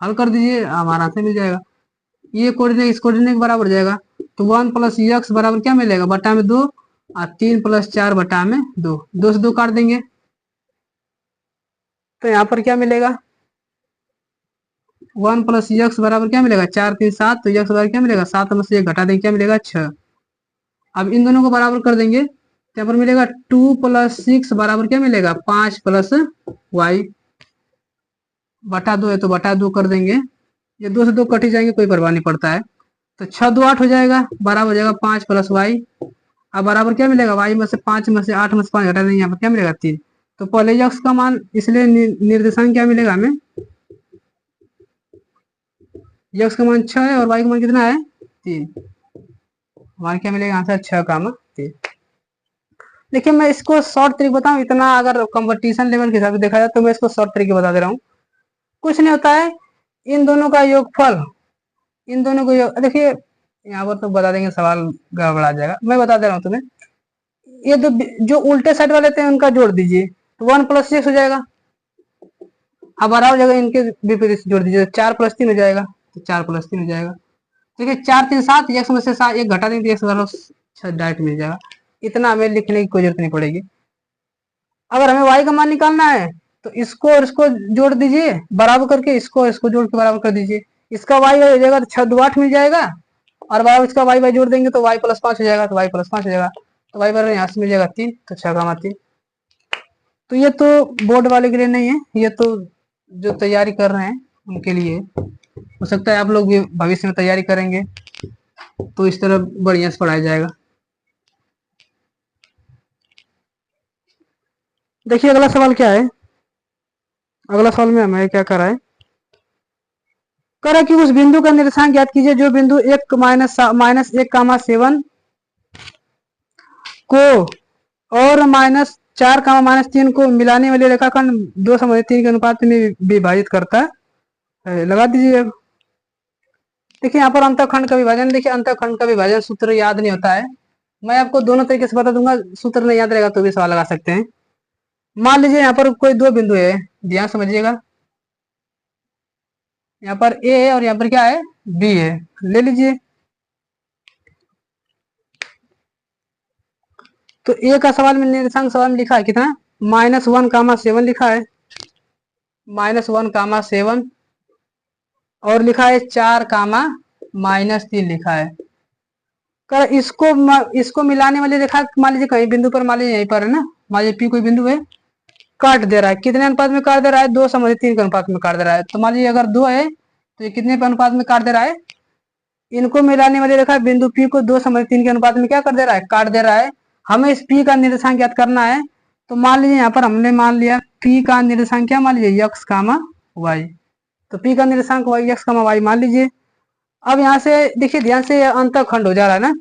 हल कर दीजिए, हमारा से मिल जाएगा। ये कोऑर्डिनेट इस कोऑर्डिनेट के बराबर हो जाएगा। तो 1 प्लस x बराबर क्या मिलेगा, बटा में 2 और 3 प्लस 4 बटा में 2, 2 से 2 काट देंगे। तो यहाँ पर क्या मिलेगा, 1 प्लस x बराबर क्या मिलेगा, 4 3 7। तो x बराबर क्या मिलेगा, 7 में से 1 घटा देंगे, क्या मिलेगा 6। अब इन दोनों को बराबर कर देंगे, यहाँ पर मिलेगा 2 प्लस 6 बराबर क्या मिलेगा, 5 प्लस y बटा 2 है तो बटा 2 कर देंगे। ये 2 से 2 कट ही जाएंगे, कोई परवाह नहीं पड़ता है। तो 6 2 8 हो जाएगा, बराबर हो जाएगा 5 प्लस वाई। अब बराबर क्या मिलेगा, वाई में से 5 में से 8 में से 5 घटा देंगे, यहाँ पर क्या मिलेगा 3। तो पहले यक्स का मान, इसलिए निर्देशांक क्या मिलेगा हमें, यक्स का मान 6 है और वाई का मान कितना है 3। वाई क्या मिलेगा आंसर 6 का मान 3। देखिए मैं इसको शॉर्ट तरीके बताऊं, इतना अगर कंपटीशन लेवल के हिसाब से देखा जाए तो मैं इसको शॉर्ट तरीके बता दे रहा हूँ। कुछ नहीं होता है, इन दोनों का योगफल, इन दोनों को देखिए यहाँ पर तो बता देंगे सवाल गड़बड़ा जाएगा, मैं बता दे रहा हूँ तुम्हें। ये दो जो उल्टे साइड वाले थे उनका जोड़ दीजिए, तो 1 प्लस 6 हो जाएगा। अब बराबर जगह इनके विपरीत जोड़ दीजिए, 4 प्लस 3 हो जाएगा। तो 4 प्लस 3 हो जाएगा। देखिए 4 3 7, एक्स में से 7 एक घटा देंगे, एक्स बराबर डायरेक्ट मिल जाएगा। इतना हमें लिखने की कोई जरूरत नहीं पड़ेगी। अगर हमें वाई का मान निकालना है तो इसको और इसको जोड़ दीजिए बराबर करके, इसको इसको जोड़ के बराबर कर दीजिए। इसका वाई हो जाएगा तो 6 2 8 मिल जाएगा, और बराबर इसका वाई वाई जोड़ देंगे तो वाई प्लस 5 हो जाएगा। तो वाई प्लस 5 हो जाएगा, तो वाई बराबर यहाँ से मिल जाएगा 3। तो 6 का मान 3। तो ये तो बोर्ड वाले के लिए नहीं है, ये तो जो तैयारी कर रहे हैं उनके लिए। हो सकता है आप लोग भी भविष्य में तैयारी करेंगे तो इस तरह बढ़िया से पढ़ाया जाएगा। देखिए अगला सवाल क्या है, अगला सवाल में हमें क्या करा है, करा कि उस बिंदु का निर्देशांक ज्ञात कीजिए जो बिंदु 1 माइनस 1 कामा 7 को और -4 कामा -3 को मिलाने वाले रेखाखंड 2/3 के अनुपात में विभाजित करता है। लगा दीजिए। देखिए यहाँ पर अंतःखंड का विभाजन, देखिए अंतःखंड का विभाजन सूत्र याद नहीं होता है, मैं आपको दोनों तरीके से बता दूंगा। सूत्र नहीं याद रहेगा तो भी सवाल लगा सकते हैं। मान लीजिए यहाँ पर कोई दो बिंदु है, ध्यान समझिएगा। यहाँ पर ए है और यहाँ पर क्या है, बी है, ले लीजिए। तो ए का सवाल में निर्देशांक सवाल में लिखा है कितना, -1, 7 लिखा है, -1, 7 और लिखा है 4, -3 लिखा है। कर इसको मिलाने वाली रेखा मान लीजिए कहीं बिंदु पर, मान लीजिए यहीं पर है ना, मान लीजिए पी कोई बिंदु है, काट दे रहा है, कितने अनुपात में काट दे रहा है, 2:3 के अनुपात में काट दे रहा है। तो मान लीजिए अगर 2 है तो ये कितने अनुपात में काट दे रहा है, इनको मिलाने वाली रेखा बिंदु पी को 2:3 के अनुपात में क्या कर दे रहा है, काट दे रहा है। हमें इस पी का निर्देशांक ज्ञात करना है। तो मान लीजिए यहाँ पर हमने मान लिया पी का निर्देशांक क्या मान लीजिए, x, y। तो पी का निर्देशांक y, x, y मान लीजिए। अब यहाँ से देखिए ध्यान से अंतःखंड हो जा रहा है ना,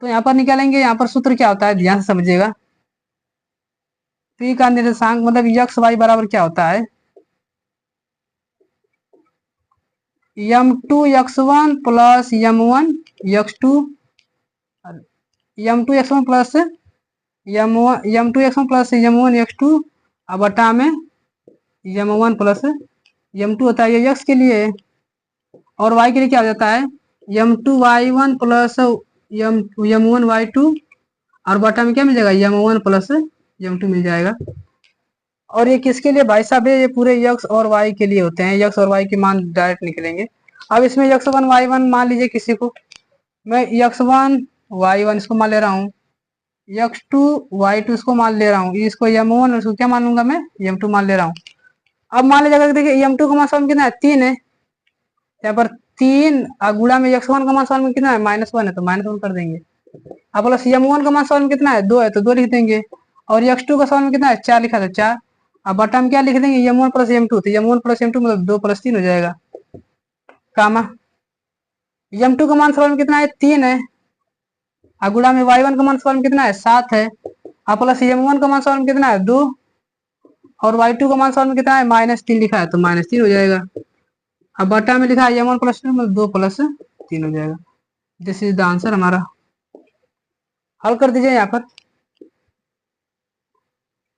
तो यहाँ पर निकालेंगे, यहाँ पर सूत्र क्या होता है ध्यान से समझिएगा। पी का निर्देशांक मतलब x, y बराबर क्या होता है, m2 x1 plus m1 x2, m2 x1 plus m2 x1 plus m1 x2 अब बटा में m1 प्लस m2 होता है, ये x के लिए। और y के लिए क्या हो जाता है, m2 y1 plus m1 y2 और बटा में क्या मिल जाएगा, m1 प्लस m2 मिल जाएगा। और ये किसके लिए भाई साहब है, ये पूरे x और y के लिए होते हैं, x और y के मान डायरेक्ट निकलेंगे। अब इसमें x1 y1 मान लीजिए किसी को, मैं x1 y1 इसको मान ले रहा हूँ, x2 y2 इसको मान ले रहा हूँ, इसको m1 इसको क्या मान लूंगा मैं, m2 मान ले रहा हूँ। अब मान लीजिए अगर देखिए m2 का मान सवाल में कितना है, 3 है, यहाँ पर 3 गुणा में x1 का मान सवाल में कितना है, -1 है, तो -1 कर देंगे। अब प्लस m1 का मान सवाल में कितना है, 2 है, तो 2 लिख देंगे। और x2 का सवाल में कितना है, 4 लिखा था, 4। अब बटा में क्या लिख देंगे, m1 प्लस m2, तो m1 प्लस m2 मतलब 2 + 3 हो जाएगा, कामा m2 का मान सवाल में कितना है, 3 है, और गुणा में y1 का मान सवाल में कितना है, 7 है, और प्लस m1 का मान सवाल में कितना है, 2, और y2 का मान सवाल में कितना है, -3 लिखा है, तो -3 हो जाएगा। अब बटा में लिखा है m1 प्लस 2 मतलब 2 + 3 हो जाएगा। दिस इज द आंसर हमारा। हल कर दीजिए यहाँ पर।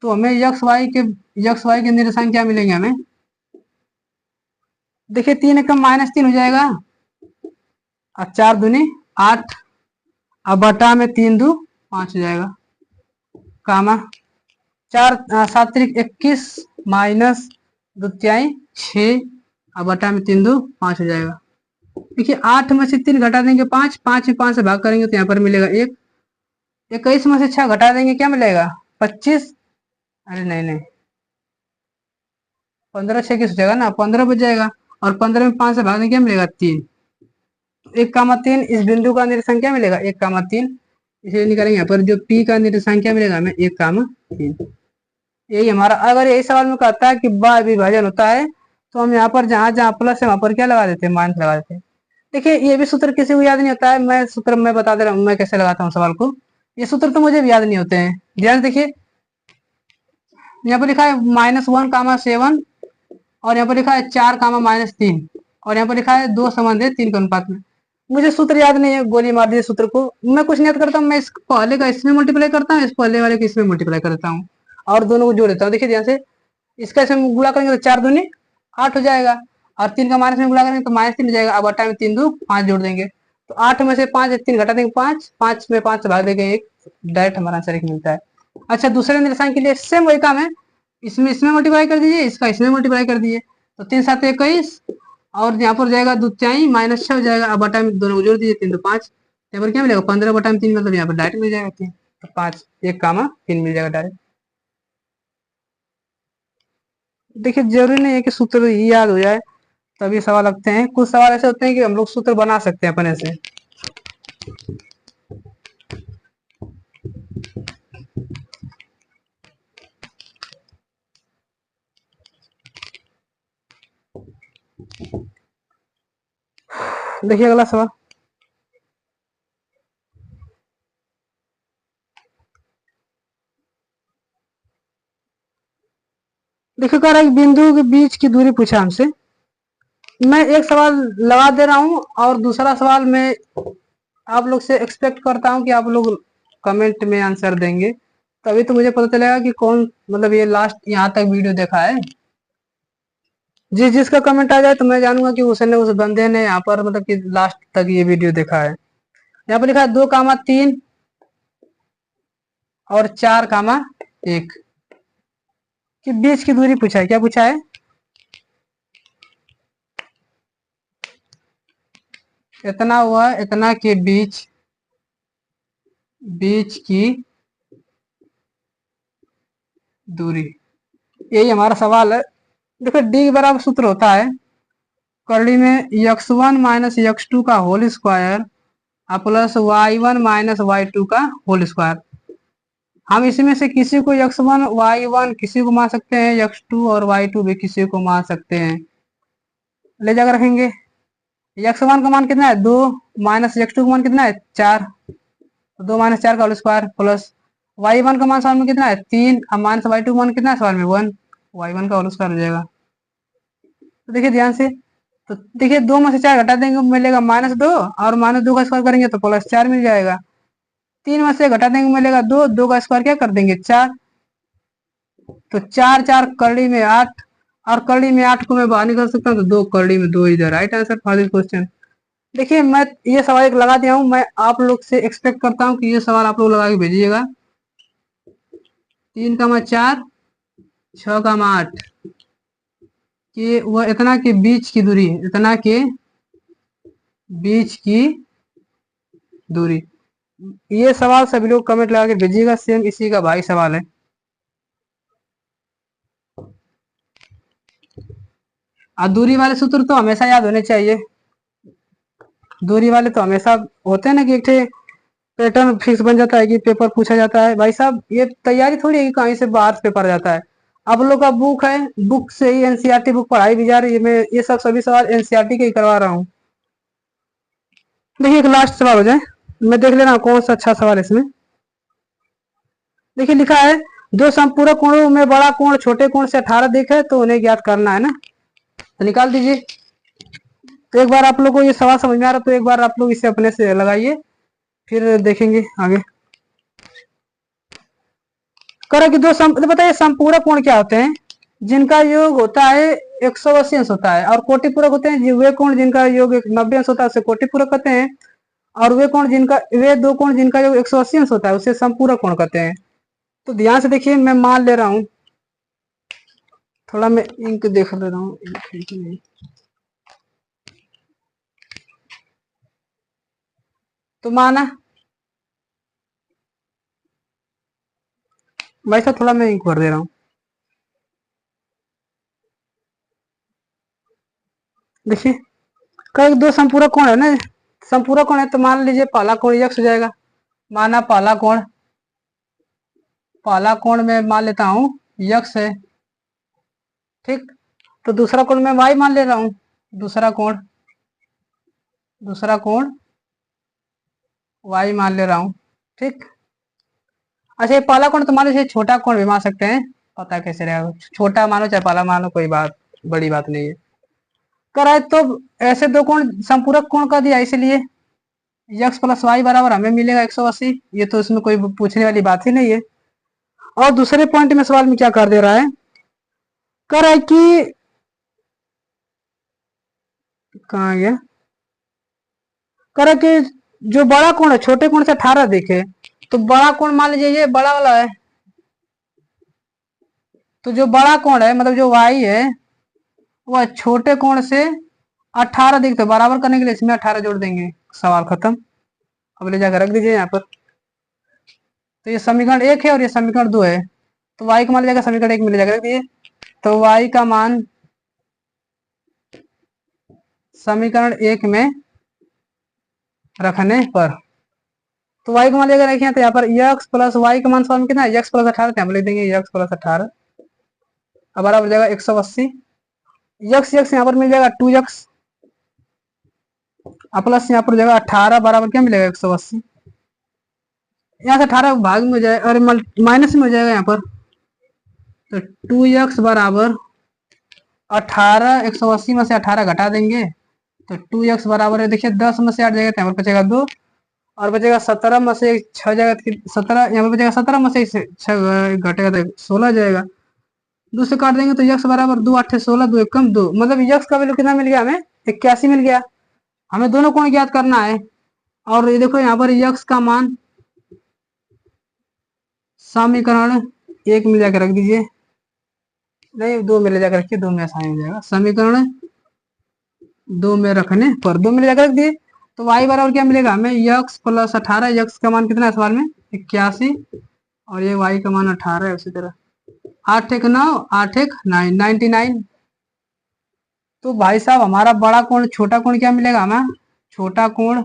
तो हमें x y के निर्देशांक क्या मिलेंगे हमें, देखिए 3 एकम -3 हो जाएगा, और 4 दूनी 8, अब बटा में 3 दू 5 हो जाएगा, कामा 4 7 त्रिक 21 माइनस 2 तिहाई 6, अब बटा में 3 दू 5 हो जाएगा। देखिए 8 में से 3 घटा देंगे 5, 5 में 5 से भाग करेंगे तो यहाँ पर मिलेगा 1, 21 में से 6 घटा देंगे क्या मिलेगा, 25, अरे नहीं नहीं 15 6 किस हो जाएगा ना, 15 बच जाएगा, और 15 में 5 से भाग देंगे क्या मिलेगा, 3। 1,3 इस बिंदु का निर्देशांक क्या मिलेगा, 1,3, इसे निकालेंगे यहाँ पर जो P का निर्देशांक क्या मिलेगा हमें, 1,3। यही हमारा, अगर यही सवाल में कहता है कि बाह्य विभाजन होता है तो हम यहाँ पर जहां जहां प्लस है वहां पर क्या लगा देते हैं, माइनस लगा देते हैं। देखिए ये भी सूत्र किसी को याद नहीं होता है, मैं सूत्र मैं बता दे रहा हूँ मैं कैसे लगाता हूँ सवाल को। ये सूत्र तो मुझे भी याद नहीं होते हैं, ध्यान से देखिए। यहाँ पर लिखा है -1, 7 और यहाँ पर लिखा है 4, -3 और यहाँ पर लिखा है 2 संबंध है 3 के अनुपात में। मुझे सूत्र याद नहीं है, गोली मार दिए सूत्र को। मैं कुछ नहीं याद करता हूँ, मैं इस पहले का इसमें मल्टीप्लाई करता हूँ, इस पहले वाले को इसमें मल्टीप्लाई करता हूँ और दोनों को जोड़ देता हूँ। देखिए ध्यान से, इसका इसमें गुणा करेंगे तो 4 दूनी 8 हो जाएगा, और 3 का माइनस में गुणा करेंगे तो -3 हो जाएगा। अब बटा में 3 दू 5 जोड़ देंगे तो 8 में से 5 3 घटा देंगे 5, 5 में 5 से भाग देंगे 1, डायरेक्ट हमारा आंसर 1 मिलता है। अच्छा दूसरे निर्देशांक के लिए सेम वही काम है, इसमें मल्टीप्लाई कर दीजिए, इसका इसमें मल्टीप्लाई कर दीजिए, तो 3 7 21 और यहाँ पर जाएगा 2 तिहाई -6 हो जाएगा। अब बटा में दोनों को जोड़ दीजिए, 3 2 5, यहाँ पर क्या मिलेगा 15 बटा में 3 मतलब यहाँ पर डायरेक्ट मिल जाएगा 3, तो 5 1,3 मिल जाएगा डायरेक्ट। देखिए जरूरी नहीं है कि सूत्र ही याद हो जाए तभी सवाल लगते हैं, कुछ सवाल ऐसे होते हैं कि हम लोग सूत्र बना सकते हैं अपने से। देखिए अगला सवाल, देखिए कह रहा है बिंदु के बीच की दूरी पूछा हमसे। मैं एक सवाल लगा दे रहा हूं और दूसरा सवाल मैं आप लोग से एक्सपेक्ट करता हूं कि आप लोग कमेंट में आंसर देंगे, तभी तो मुझे पता चलेगा कि कौन मतलब ये लास्ट यहाँ तक वीडियो देखा है। जिस जिसका कमेंट आ जाए तो मैं जानूंगा कि उसने उस बंदे ने यहाँ पर मतलब कि लास्ट तक ये वीडियो देखा है। यहाँ पर लिखा है 2,3 और 4,1 के बीच की दूरी पूछा है। क्या पूछा है? इतना हुआ इतना के बीच की दूरी, यही हमारा सवाल है। देखो डी बराबर सूत्र होता है कर्ली में x1 माइनस x2 का whole square plus y1 minus y2 का होल स्क्वायर। हम इसमें से किसी को x1 y1 किसी को मान सकते हैं, x2 और y2 भी किसी को मान सकते हैं। ले जाकर रखेंगे। x1 का मान कितना है 2 माइनस x2 का मान कितना है 4, तो 2 माइनस 4 का होल स्क्वायर प्लस y1 का मान सवाल में कितना है 3 और माइनस y2 का मान कितना है सवाल में 1, y1 का होल स्क्वायर हो जाएगा। तो देखिए ध्यान से, तो देखिए 2 में से 4 घटा देंगे मिलेगा -2 और -2 का स्क्वायर करेंगे तो +4 मिल जाएगा। 3 में से घटा देंगे मिलेगा 2, 2 का स्क्वायर क्या कर देंगे 4, तो 4 4 कड़ी में 8 और कड़ी में 8 को मैं बाहर निकाल सकता हूँ तो 2 कड़ी में 2 इधर। Right answer for this question. देखिए मैं ये सवाल एक लगा दिया हूँ, मैं आप लोग से एक्सपेक्ट करता हूँ कि ये सवाल आप लोग लगा के भेजिएगा। 3,4 6,8 कि वह इतना के बीच की दूरी, इतना के बीच की दूरी। ये सवाल सभी लोग कमेंट लगा के भेजिएगा। सेम इसी का भाई सवाल है। और दूरी वाले सूत्र तो हमेशा याद होने चाहिए। दूरी वाले तो हमेशा होते हैं ना कि एक पैटर्न फिक्स बन जाता है कि पेपर पूछा जाता है। भाई साहब ये तैयारी थोड़ी है कि कहीं से बाहर पेपर जाता है। आप लोग का बुक है, बुक से ही एनसीईआरटी बुक पढ़ाई भी जा रही है। मैं ये सब सभी सवाल एनसीईआरटी के ही करवा रहा हूँ। देखिए एक लास्ट सवाल हो जाए, मैं देख ले रहा हूँ कौन सा अच्छा सवाल है इसमें। देखिए लिखा है दो संपूरक कोणों में बड़ा कोण छोटे कोण से 18 दिखे तो उन्हें ज्ञात करना है ना, तो निकाल दीजिए। तो एक बार आप लोग को ये सवाल समझ में आ रहा तो एक बार आप लोग इसे अपने से लगाइए, फिर देखेंगे आगे। करो कि तो बताइए संपूरक कोण क्या होते हैं? जिनका योग होता है 180 अंश होता है। और कोटिपूरक होते हैं वे कोण जिनका योग 90 अंश होता है उसे कोटिपूरक कहते हैं। और वे दो कोण जिनका योग 180 अंश होता है उसे संपूरक कोण कहते हैं। तो ध्यान से देखिए, मैं मान ले रहा हूं, थोड़ा मैं इंक देख ले रहा हूं। तो माना वैसा थोड़ा मैं इंक भर दे रहा हूं। देखिए कई दो संपूरक कोण है ना, संपूरक कोण है तो मान लीजिए पहला कोण यक्स हो जाएगा। माना पहला कोण में मान लेता हूं यक्स है, ठीक। तो दूसरा कोण मैं वाई मान ले रहा हूं। दूसरा कोण वाई मान ले रहा हूं, ठीक। अच्छा ये पहला कोण तो मान लीजिए छोटा कोण भी मान सकते हैं, पता कैसे रहेगा, छोटा मानो चाहे पहला मानो कोई बात बड़ी बात नहीं है। कराए तो ऐसे दो कोण संपूरक कोण का दिया, इसलिए यक्स प्लस वाई बराबर हमें मिलेगा 180। ये तो इसमें कोई पूछने वाली बात ही नहीं है। और दूसरे पॉइंट में सवाल में क्या कर दे रहा है, कर रहा है कि कहा गया, कर रहा है कि जो बड़ा कोण है छोटे कोण से 18 देखे, तो बड़ा कोण मान लीजिए ये बड़ा वाला है। तो जो बड़ा कोण है मतलब जो वाई है वह छोटे कोण से 18 दिखते, बराबर करने के लिए इसमें 18 जोड़ देंगे, सवाल खत्म। अब ले जाकर रख दीजिए यहाँ पर। तो ये समीकरण 1 है और ये समीकरण 2 है। तो y का मान जाएगा समीकरण 1 में ले जाकर रख दीजिए। तो y का मान समीकरण 1 में रखने पर, तो y का मान लेकर रखिए तो यहाँ पर x प्लस वाई का मान सवाल में कितना है x प्लस 18, यहाँ पर लिख देंगे x प्लस 18। अब बराबर हो जाएगा 180। यक्स यहाँ पर मिल जाएगा 2x प्लस यहाँ पर हो जाएगा 18 बराबर क्या मिलेगा 180। यहाँ से 18 भाग में हो जाएगा और माइनस में हो जाएगा यहाँ पर। तो 2x बराबर 18, 180 में से 18 घटा देंगे तो 2x बराबर है, देखिए 10 में से 8 जाएगा तो यहाँ पर बचेगा 2 और बचेगा 17 में से 6 जाएगा 17, यहाँ पर बचेगा 17 में से 6 घटेगा तो 16 जाएगा। 2 से काट देंगे तो यक्स बराबर 2 8 16 2 एकम 2, मतलब यक्स का वैल्यू कितना मिल गया हमें? 81 मिल गया। हमें दोनों कोण ज्ञात करना है। और ये देखो यहाँ पर यक्स का मान समीकरण 1 में जाकर रख दीजिए, नहीं 2 में ले जाकर रखिए, 2 में आसानी हो जाएगा। समीकरण 2 में रखने पर 2 में ले जाकर रख दिए तो y बराबर क्या मिलेगा हमें? यक्स प्लस 18, यक्स का मान कितना है सवाल में? 81, और ये y का मान 18 है। उसी तरह 8 1 9 8 1 9 99। तो भाई साहब हमारा बड़ा कोण छोटा कोण क्या मिलेगा हमें? छोटा कोण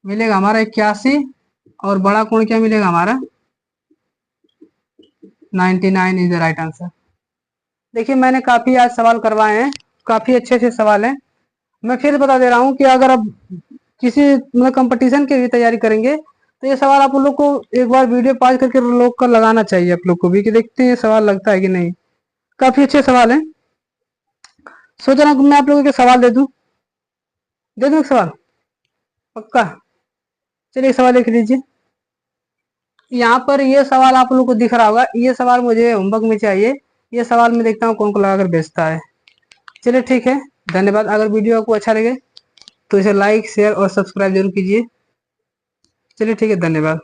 मिलेगा हमारा 81, और बड़ा कोण क्या मिलेगा हमारा? 99 इज द राइट आंसर। देखिए मैंने काफी आज सवाल करवाए हैं, काफी अच्छे अच्छे सवाल हैं। मैं फिर बता दे रहा हूँ कि अगर आप किसी मतलब कंपटीशन की भी तैयारी करेंगे तो ये सवाल आप लोग को एक बार वीडियो पॉज करके लोग को लगाना चाहिए आप लोग को भी, कि देखते हैं ये सवाल लगता है कि नहीं। काफी अच्छे सवाल हैं। सोच रहा हूँ मैं आप लोगों के सवाल दे दूँ एक सवाल पक्का। चलिए एक सवाल लिख लीजिए। यहाँ पर ये सवाल आप लोग को दिख रहा होगा, ये सवाल मुझे होमवर्क में चाहिए। ये सवाल मैं देखता हूँ कौन को लगाकर भेजता है। चलिए ठीक है, धन्यवाद। अगर वीडियो आपको अच्छा लगे तो इसे लाइक शेयर और सब्सक्राइब जरूर कीजिए। चलिए ठीक है, धन्यवाद।